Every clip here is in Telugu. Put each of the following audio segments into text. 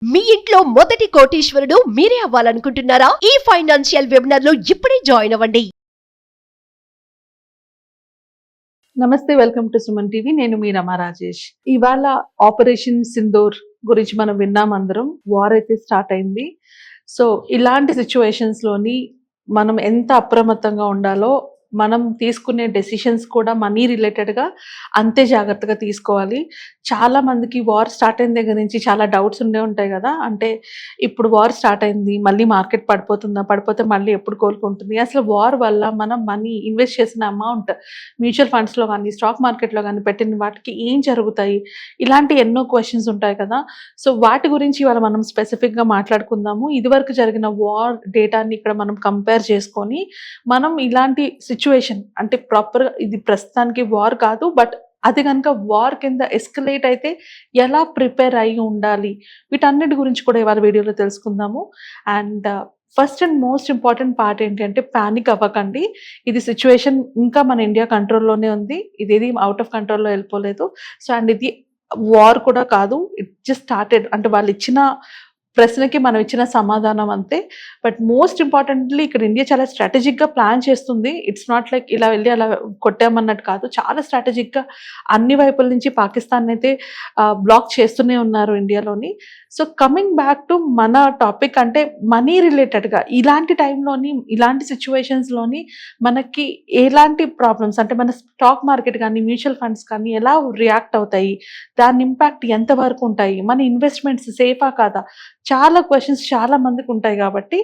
మీ ఇంట్లో మొదటి కోటీశ్వరుడు మీరే అవ్వాలనుకుంటున్నారా? ఈ ఫైనాన్షియల్ వెబినార్ లో ఇప్పుడే జాయిన్ అవ్వండి. నమస్తే, వెల్కమ్ టు సుమన్ టీవీ. నేను మీ రమా రాజేష్. ఇవాళ ఆపరేషన్ సింధూర్ గురించి మనం విన్నాం అందరం. వార్ అయితే స్టార్ట్ అయింది. సో ఇలాంటి సిచ్యువేషన్స్ లోని మనం ఎంత అప్రమత్తంగా ఉండాలో, మనం తీసుకునే డెసిషన్స్ కూడా మనీ రిలేటెడ్గా అంతే జాగ్రత్తగా తీసుకోవాలి. చాలా మందికి వార్ స్టార్ట్ అయిన దగ్గర నుంచి చాలా డౌట్స్ ఉండే ఉంటాయి కదా. అంటే ఇప్పుడు వార్ స్టార్ట్ అయింది, మళ్ళీ మార్కెట్ పడిపోతుందా, పడిపోతే మళ్ళీ ఎప్పుడు కోలుకుంటుంది, అసలు వార్ వల్ల మనం మనీ ఇన్వెస్ట్ చేసిన అమౌంట్ మ్యూచువల్ ఫండ్స్లో కానీ స్టాక్ మార్కెట్లో కానీ పెట్టిన వాటికి ఏం జరుగుతాయి, ఇలాంటి ఎన్నో క్వశ్చన్స్ ఉంటాయి కదా. సో వాటి గురించి ఇవాళ మనం స్పెసిఫిక్గా మాట్లాడుకుందాము. ఇదివరకు జరిగిన వార్ డేటాని ఇక్కడ మనం కంపేర్ చేసుకొని మనం ఇలాంటి సిచ్యువేషన్, అంటే ప్రాపర్గా ఇది ప్రస్తుతానికి వార్ కాదు, బట్ అది కనుక వార్ కింద ఎస్కలేట్ అయితే ఎలా ప్రిపేర్ అయి ఉండాలి, వీటన్నిటి గురించి కూడా ఇవాళ వీడియోలో తెలుసుకుందాము. And first and most important part ఏంటి అంటే, ప్యానిక్ అవ్వకండి. ఇది సిచ్యువేషన్ ఇంకా మన ఇండియా కంట్రోల్లోనే ఉంది, ఇదేది అవుట్ ఆఫ్ కంట్రోల్లో వెళ్ళిపోలేదు. సో అండ్ ఇది వార్ కూడా కాదు, ఇట్ జస్ట్ స్టార్టెడ్. అంటే వాళ్ళు ఇచ్చిన ప్రశ్నకి మనం ఇచ్చిన సమాధానం అంతే. బట్ మోస్ట్ ఇంపార్టెంట్లీ ఇక్కడ ఇండియా చాలా స్ట్రాటజిక్గా ప్లాన్ చేస్తుంది. ఇట్స్ నాట్ లైక్ ఇలా వెళ్ళి అలా కొట్టామన్నట్టు కాదు, చాలా స్ట్రాటజిక్గా అన్ని వైపుల నుంచి పాకిస్తాన్ అయితే బ్లాక్ చేస్తూనే ఉన్నారు ఇండియాలోని. సో కమింగ్ బ్యాక్ టు మన టాపిక్, అంటే మనీ రిలేటెడ్గా ఇలాంటి టైంలోని, ఇలాంటి సిచ్యువేషన్స్లోని మనకి ఎలాంటి ప్రాబ్లమ్స్, అంటే మన స్టాక్ మార్కెట్ కానీ మ్యూచువల్ ఫండ్స్ కానీ ఎలా రియాక్ట్ అవుతాయి, దాని ఇంపాక్ట్ ఎంతవరకు ఉంటాయి, మన ఇన్వెస్ట్మెంట్స్ సేఫా కాదా, చాలా క్వశ్చన్స్ చాలా మందికి ఉంటాయి. కాబట్టి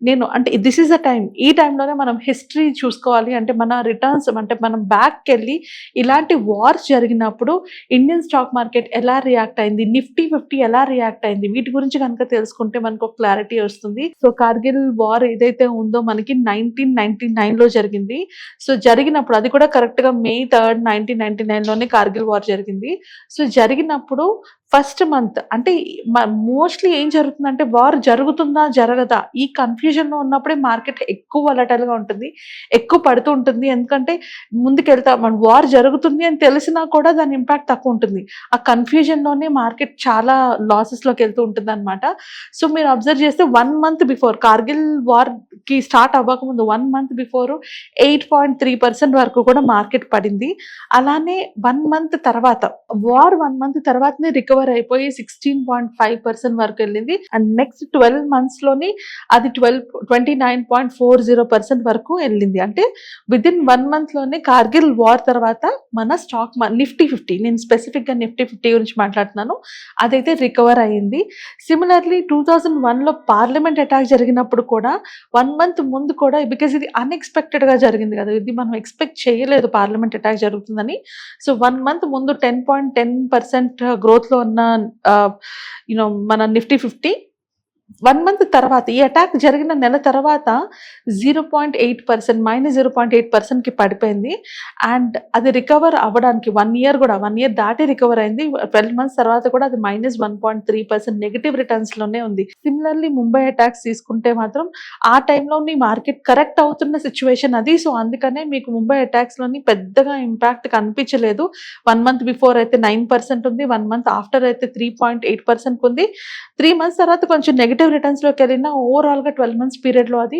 నేను అంటే దిస్ ఈజ్ అ టైం, ఈ టైంలోనే మనం హిస్టరీ చూసుకోవాలి. అంటే మన రిటర్న్స్, అంటే మనం బ్యాక్కి వెళ్ళి ఇలాంటి వార్స్ జరిగినప్పుడు ఇండియన్ స్టాక్ మార్కెట్ ఎలా రియాక్ట్ అయింది, నిఫ్టీ 50 ఎలా రియాక్ట్ అయింది, వీటి గురించి కనుక తెలుసుకుంటే మనకు ఒక క్లారిటీ వస్తుంది. సో కార్గిల్ వార్ ఏదైతే ఉందో మనకి 1999లో జరిగింది. సో జరిగినప్పుడు అది కూడా కరెక్ట్గా May 3, 1999లోనే కార్గిల్ వార్ జరిగింది. సో జరిగినప్పుడు ఫస్ట్ మంత్, అంటే మోస్ట్లీ ఏం జరుగుతుందంటే, వార్ జరుగుతుందా జరగదా ఈ కన్ఫ్యూజన్లో ఉన్నప్పుడే మార్కెట్ ఎక్కువ వలటైల్గా ఉంటుంది, ఎక్కువ పడుతూ ఉంటుంది. ఎందుకంటే ముందుకెళ్తా మన వార్ జరుగుతుంది అని తెలిసినా కూడా దాని ఇంపాక్ట్ తక్కువ ఉంటుంది. ఆ కన్ఫ్యూజన్లోనే మార్కెట్ చాలా లాసెస్లోకి వెళ్తూ ఉంటుంది అనమాట. సో మీరు అబ్జర్వ్ చేస్తే 1 month బిఫోర్, కార్గిల్ వార్కి స్టార్ట్ అవ్వకముందు 1 month బిఫోర్ 8.3% వరకు కూడా మార్కెట్ పడింది. అలానే 1 month తర్వాత, వార్ 1 month తర్వాతనే రికవర్ అయిపోయి 16.5% వరకు వెళ్ళింది. అండ్ నెక్స్ట్ 12 months లోని అది 29.40% వరకు వెళ్ళింది. అంటే విదిన్ 1 month లోనే కార్గిల్ వార్ తర్వాత మన స్టాక్ నిఫ్టీ 50, నేను స్పెసిఫిక్గా నిఫ్టీ 50 గురించి మాట్లాడుతున్నాను, అదైతే రికవర్ అయ్యింది. సిమిలర్లీ 2001లో పార్లమెంట్ అటాక్ జరిగినప్పుడు కూడా 1 month ముందు కూడా, బికాజ్ ఇది అన్ఎక్స్పెక్టెడ్గా జరిగింది కదా, ఇది మనం ఎక్స్పెక్ట్ చేయలేదు పార్లమెంట్ అటాక్ జరుగుతుందని. సో 1 month ముందు 10.10% గ్రోత్లో ఉన్న మన నిఫ్టీ 50 1 month తర్వాత, ఈ అటాక్ జరిగిన నెల తర్వాత 0.8%, -0.8%కి పడిపోయింది. అండ్ అది రికవర్ అవ్వడానికి 1 year కూడా, 1 year దాటి రికవర్ అయింది. 12 months తర్వాత కూడా అది -1.3% నెగిటివ్ రిటర్న్స్లోనే ఉంది. సిమిలర్లీ ముంబై అటాక్స్ తీసుకుంటే మాత్రం ఆ టైంలోని మార్కెట్ కరెక్ట్ అవుతున్న సిచ్యువేషన్ అది. సో అందుకనే మీకు ముంబై అటాక్స్లోని పెద్దగా ఇంపాక్ట్ కనిపించలేదు. 1 month బిఫోర్ అయితే 9% ఉంది, 1 month ఆఫ్టర్ అయితే 3.8% ఉంది. 3 months తర్వాత కొంచెం నెగిటివ్ రిటర్న్స్లోకి వెళ్ళిన ఓవరాల్గా 12 months పీరియడ్లో అది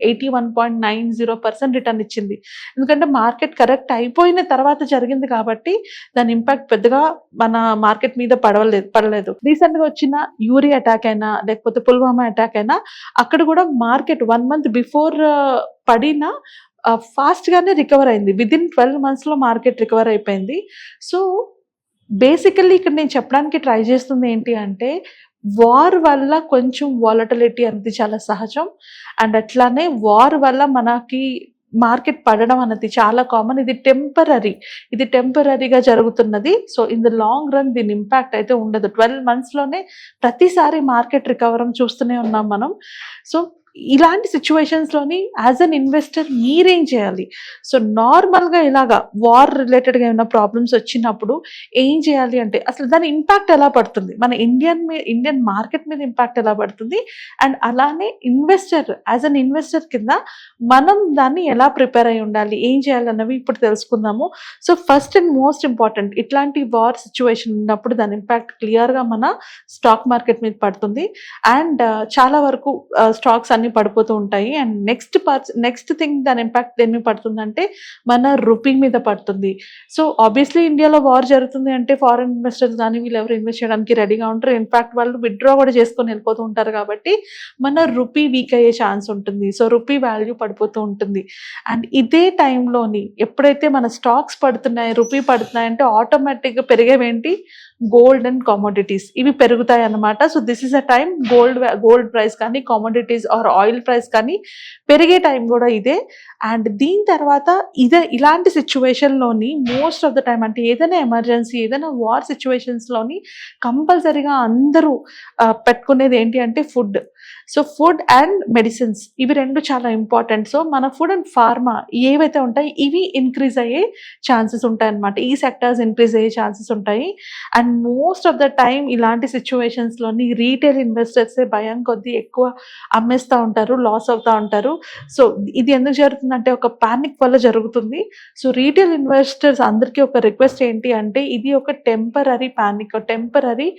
81.90% రిటర్న్ ఇచ్చింది. ఎందుకంటే మార్కెట్ కరెక్ట్ అయిపోయిన తర్వాత జరిగింది కాబట్టి దాని ఇంపాక్ట్ పెద్దగా మన మార్కెట్ మీద పడలేదు. రీసెంట్గా వచ్చిన యూరి అటాక్ అయినా, లేకపోతే పుల్వామా అటాక్ అయినా, అక్కడ కూడా మార్కెట్ 1 month బిఫోర్ పడిన ఫాస్ట్గానే రికవర్ అయింది. విదిన్ 12 monthsలో మార్కెట్ రికవర్ అయిపోయింది. సో బేసికల్లీ ఇక్కడ నేను చెప్పడానికి ట్రై చేస్తుంది ఏంటి అంటే, వార్ వల్ల కొంచెం వాలటిలిటీ అనేది చాలా సహజం. అండ్ అట్లానే వార్ వల్ల మనకి మార్కెట్ పడడం అనేది చాలా కామన్. ఇది టెంపరీగా జరుగుతున్నది. So in the long run దీని ఇంపాక్ట్ అయితే ఉండదు. 12 monthsలోనే ప్రతిసారి మార్కెట్ రికవరం చూస్తూనే ఉన్నాం మనం. సో ఇలాంటి సిచ్యువేషన్స్లోని యాజ్ అన్ ఇన్వెస్టర్ మీరేం చేయాలి? సో నార్మల్గా ఇలాగా వార్ రిలేటెడ్గా ఏమైనా ప్రాబ్లమ్స్ వచ్చినప్పుడు ఏం చేయాలి అంటే అసలు దాని ఇంపాక్ట్ ఎలా పడుతుంది, మన ఇండియన్ మార్కెట్ మీద ఇంపాక్ట్ ఎలా పడుతుంది, అండ్ అలానే ఇన్వెస్టర్ యాజ్ అన్ ఇన్వెస్టర్ కింద మనం దాన్ని ఎలా ప్రిపేర్ అయి ఉండాలి, ఏం చేయాలన్నవి ఇప్పుడు తెలుసుకుందాము. So first and most important, ఇట్లాంటి వార్ సిచ్యువేషన్ ఉన్నప్పుడు దాని ఇంపాక్ట్ క్లియర్గా మన స్టాక్ మార్కెట్ మీద పడుతుంది. అండ్ చాలా వరకు స్టాక్స్ అన్ని పడిపోతూ ఉంటాయి. అండ్ నెక్స్ట్ థింగ్ దాని ఇంపాక్ట్ దేని మీద పడుతుందంటే మన రూపీ మీద పడుతుంది. సో ఆబ్వియస్లీ ఇండియాలో వార్ జరుగుతుంది అంటే ఫారెన్ ఇన్వెస్టర్స్ కానీ వీళ్ళు ఎవరు ఇన్వెస్ట్ చేయడానికి రెడీగా ఉంటారు. ఇన్ఫాక్ట్ వాళ్ళు విత్డ్రా కూడా చేసుకొని వెళ్ళిపోతూ ఉంటారు. కాబట్టి మన రూపీ వీక్ అయ్యే ఛాన్స్ ఉంటుంది. సో రూపీ వాల్యూ పడిపోతూ ఉంటుంది. అండ్ ఇదే టైంలోని ఎప్పుడైతే మన స్టాక్స్ పడుతున్నాయి, రూపీ పడుతున్నాయి అంటే ఆటోమేటిక్గా పెరిగేవేంటి, గోల్డ్ అండ్ కామోడిటీస్ ఇవి పెరుగుతాయి అన్నమాట. So this is a time gold price కానీ కామోడిటీస్ ఆర్ ఆయిల్ ప్రైస్ కానీ పెరిగే టైం కూడా ఇదే. అండ్ దీని తర్వాత ఇలాంటి సిచ్యువేషన్లోని మోస్ట్ ఆఫ్ ద టైం అంటే ఏదైనా ఎమర్జెన్సీ, ఏదైనా వార్ సిచ్యువేషన్స్లోని కంపల్సరీగా అందరూ పెట్టుకునేది ఏంటి అంటే food. So food and medicines ఇవి రెండు చాలా ఇంపార్టెంట్. సో మన ఫుడ్ అండ్ ఫార్మా ఏవైతే ఉంటాయి ఇవి ఇంక్రీజ్ అయ్యే ఛాన్సెస్ ఉంటాయి అన్నమాట. ఈ సెక్టర్స్ ఇంక్రీజ్ అయ్యే ఛాన్సెస్ ఉంటాయి. And most of the time ఇలాంటి సిచ్యువేషన్స్లోని రీటైల్ ఇన్వెస్టర్సే భయం కొద్దీ ఎక్కువ అమ్మేస్తూ ఉంటారు, లాస్ అవుతూ ఉంటారు. సో ఇది ఎందుకు జరుగుతుందంటే ఒక పానిక్ వల్ల జరుగుతుంది. సో రీటైల్ ఇన్వెస్టర్స్ అందరికీ ఒక రిక్వెస్ట్ ఏంటి అంటే ఇది ఒక temporary panic, temporary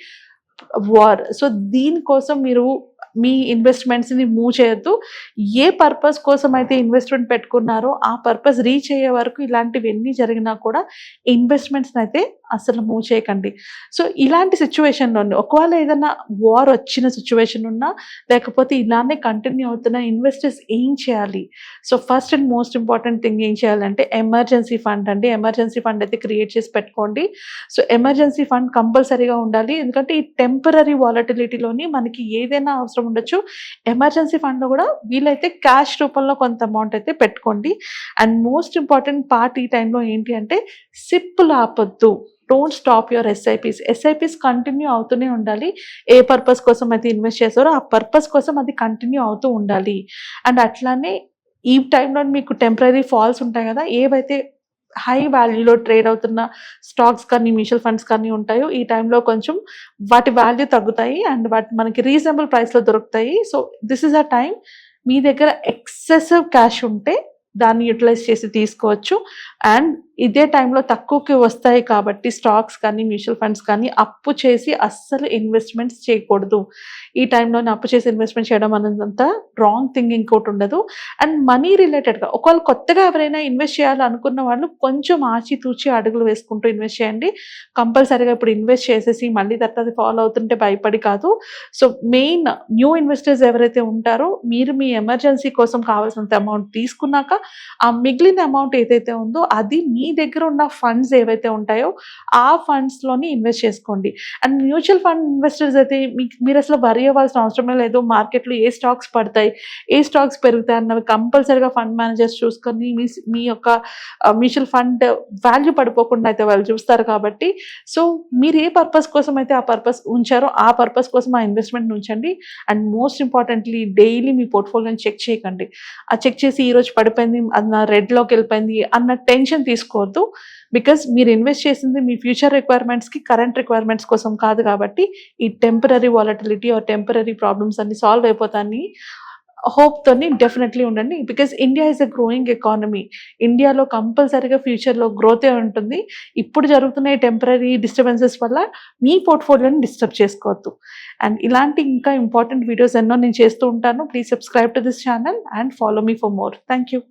war. So దీనికోసం మీరు మీ ఇన్వెస్ట్మెంట్స్ని మూవ్ చేయొద్దు. ఏ పర్పస్ కోసం అయితే ఇన్వెస్ట్మెంట్ పెట్టుకున్నారో ఆ పర్పస్ రీచ్ అయ్యే వరకు ఇలాంటివన్నీ జరిగినా కూడా ఇన్వెస్ట్మెంట్స్ని అయితే అసలు మూవ్ చేయకండి. సో ఇలాంటి సిచ్యువేషన్లో ఒకవేళ ఏదైనా వార్ వచ్చిన సిచ్యువేషన్ ఉన్నా లేకపోతే ఇలానే కంటిన్యూ అవుతున్న ఇన్వెస్టర్స్ ఏం చేయాలి? So first and most important thing ఏం చేయాలంటే ఎమర్జెన్సీ ఫండ్ అండి. ఎమర్జెన్సీ ఫండ్ అయితే క్రియేట్ చేసి పెట్టుకోండి. సో ఎమర్జెన్సీ ఫండ్ కంపల్సరీగా ఉండాలి. ఎందుకంటే ఈ టెంపరరీ వాలటిలిటీలోని మనకి ఏదైనా అవసరం ఉండొచ్చు. ఎమర్జెన్సీ ఫండ్లో కూడా వీలైతే క్యాష్ రూపంలో కొంత అమౌంట్ అయితే పెట్టుకోండి. అండ్ మోస్ట్ ఇంపార్టెంట్ పార్ట్ ఈ టైంలో ఏంటి అంటే సిప్పులు ఆపొద్దు. Don't stop your SIPs continue అవుతూనే ఉండాలి. ఏ పర్పస్ కోసం అయితే ఇన్వెస్ట్ చేస్తారో ఆ పర్పస్ కోసం అది కంటిన్యూ అవుతూ ఉండాలి. అండ్ అట్లానే ఈ టైంలో మీకు టెంపరరీ ఫాల్స్ ఉంటాయి కదా, ఏవైతే హై వాల్యూలో ట్రేడ్ అవుతున్న స్టాక్స్ కానీ మ్యూచువల్ ఫండ్స్ కానీ ఉంటాయో ఈ టైంలో కొంచెం వాటి వాల్యూ తగ్గుతాయి అండ్ వాటి మనకి రీజనబుల్ ప్రైస్లో దొరుకుతాయి. So this is a time మీ దగ్గర ఎక్సెసివ్ క్యాష్ ఉంటే దాన్ని యూటిలైజ్ చేసి తీసుకోవచ్చు. అండ్ ఇదే టైంలో తక్కువకి వస్తాయి కాబట్టి స్టాక్స్ కానీ మ్యూచువల్ ఫండ్స్ కానీ అప్పు చేసి అస్సలు ఇన్వెస్ట్మెంట్స్ చేయకూడదు. ఈ టైంలోనే అప్పు చేసి ఇన్వెస్ట్మెంట్ చేయడం అనేదంతా రాంగ్ థింగ్ ఇంకోటి ఉండదు. అండ్ మనీ రిలేటెడ్గా ఒకవేళ కొత్తగా ఎవరైనా ఇన్వెస్ట్ చేయాలనుకున్న వాళ్ళు కొంచెం ఆచితూచి అడుగులు వేసుకుంటూ ఇన్వెస్ట్ చేయండి. కంపల్సరీగా ఇప్పుడు ఇన్వెస్ట్ చేసేసి మళ్ళీ తర్వాత ఫాలో అవుతుంటే భయపడి కాదు. సో మెయిన్ న్యూ ఇన్వెస్టర్స్ ఎవరైతే ఉంటారో మీరు మీ ఎమర్జెన్సీ కోసం కావాల్సినంత అమౌంట్ తీసుకున్నాక ఆ మిగిలిన అమౌంట్ ఏదైతే ఉందో అది మీ దగ్గర ఉన్న ఫండ్స్ ఏవైతే ఉంటాయో ఆ ఫండ్స్లోని ఇన్వెస్ట్ చేసుకోండి. అండ్ మ్యూచువల్ ఫండ్ ఇన్వెస్టర్స్ అయితే మీరు అసలు వరి అవ్వాల్సిన అవసరమే లేదు. మార్కెట్లో ఏ స్టాక్స్ పడతాయి, ఏ స్టాక్స్ పెరుగుతాయి అన్నవి కంపల్సరీగా ఫండ్ మేనేజర్స్ చూసుకొని మీ యొక్క మ్యూచువల్ ఫండ్ వాల్యూ పడిపోకుండా అయితే వాళ్ళు చూస్తారు. కాబట్టి సో మీరు ఏ పర్పస్ కోసం అయితే ఆ పర్పస్ ఉంచారో ఆ పర్పస్ కోసం ఆ ఇన్వెస్ట్మెంట్ ఉంచండి. అండ్ మోస్ట్ ఇంపార్టెంట్లీ డైలీ మీ పోర్ట్ఫోలియోని చెక్ చేయకండి. ఆ చెక్ చేసి ఈరోజు పడిపోయింది, అది నా రెడ్లోకి వెళ్ళిపోయింది అన్న టెన్షన్ తీసుకోవద్దు. బికాజ్ మీరు ఇన్వెస్ట్ చేసింది మీ ఫ్యూచర్ రిక్వైర్మెంట్స్కి, కరెంట్ రిక్వైర్మెంట్స్ కోసం కాదు. కాబట్టి ఈ temporary volatility or temporary problems అన్ని సాల్వ్ అయిపోతాయని హోప్తోని డెఫినెట్లీ ఉండండి. Because India is a growing economy. ఇండియాలో కంపల్సరీగా ఫ్యూచర్లో గ్రోతే ఉంటుంది. ఇప్పుడు జరుగుతున్న టెంపరరీ డిస్టర్బెన్సెస్ వల్ల మీ పోర్ట్ఫోలియోని డిస్టర్బ్ చేసుకోవద్దు. అండ్ ఇలాంటి ఇంకా ఇంపార్టెంట్ వీడియోస్ ఎన్నో నేను చేస్తూ ఉంటాను. Please subscribe to this channel and follow me for more. Thank you.